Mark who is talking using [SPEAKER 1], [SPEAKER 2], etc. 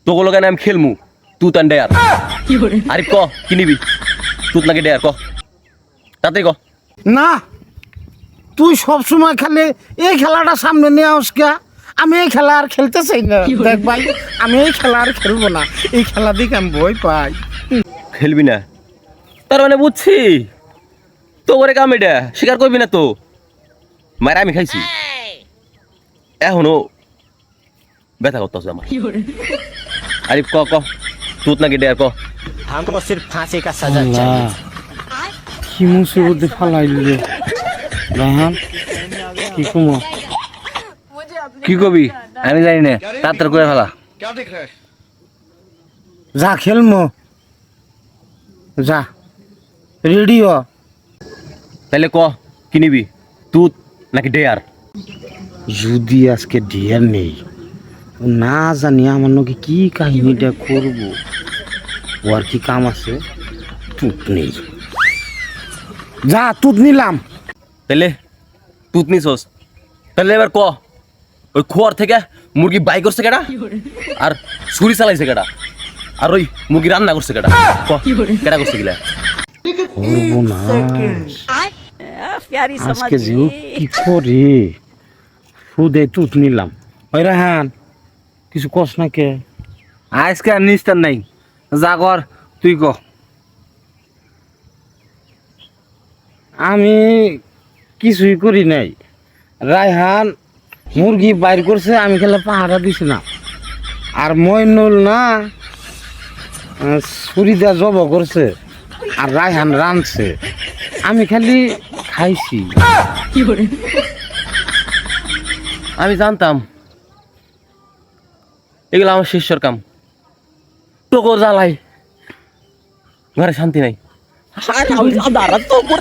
[SPEAKER 1] তোকে লোক আমি খেলমু তুত আর ডেয়ার আরে ক কি নিবি তুত নাকি ডেয়ার ক তাতে ক
[SPEAKER 2] না তুই সব সময় খালি এই খেলাটা সামনে নিয়ে আসকা আমি এই খেলা আর খেলতে চাই না দেখ ভাই আমি এই খেলা আর খেলবো না এই খেলা দিকে আমি ভয় পাই
[SPEAKER 1] খেলবি না তার মানে বুঝছি তো করে কাম এটা স্বীকার করবি না তো মায়ের আমি খাইছি এখনো ব্যথা করতেছে আমার আরে ক ক তুত নাকি ডেয়ার ক
[SPEAKER 3] हमको सिर्फ फांसी का सजा चाहिए
[SPEAKER 2] কি মুসিবতে ফালাইলে রাহান কি কুমো
[SPEAKER 1] কি কবি আমি জানি না তাড়াতাড়ি করে ফেলা
[SPEAKER 2] যা খেলমো যা রেডিও
[SPEAKER 1] তাহলে ক কি নিবি তুত নাকি ডেয়ার
[SPEAKER 2] যদি আজকে ডিয়ার নেই ও না জানি আমার নাকি কি কাহিনীটা করবো ও আর কি কাম আছে তুত নেই যা তুত নিলাম
[SPEAKER 1] তাহলে তুত নিছস তাহলে এবার ক ওই খোয়ার থেকে মুরগি বাই করছে কেডা আর ছুরি চালাইছে কেডা আর ওই মুরগি রান্না করছে কেডা ক কেডা করছে গিলা
[SPEAKER 2] করবো না
[SPEAKER 4] प्यारी
[SPEAKER 2] আজকে
[SPEAKER 4] समझ
[SPEAKER 2] যেও কি করে সুদে তুত নিলাম ওই রাহান কিছু কস না কে
[SPEAKER 5] আজকে আর নিস্তার নাই যা কর তুই ক
[SPEAKER 2] আমি কিছুই করি নাই রায়হান মুরগি বাইর করছে আমি খেলে পাহারা দিছি না আর মইনুল না ছুরিদা জব করছে আর রায়হান রাঁধছে আমি খালি খাইছি
[SPEAKER 1] আমি জানতাম এগুলো আমার শিষ্যর কাম তোকে জ্বালাই ঘরে শান্তি নাই
[SPEAKER 4] दारा तो ऊपर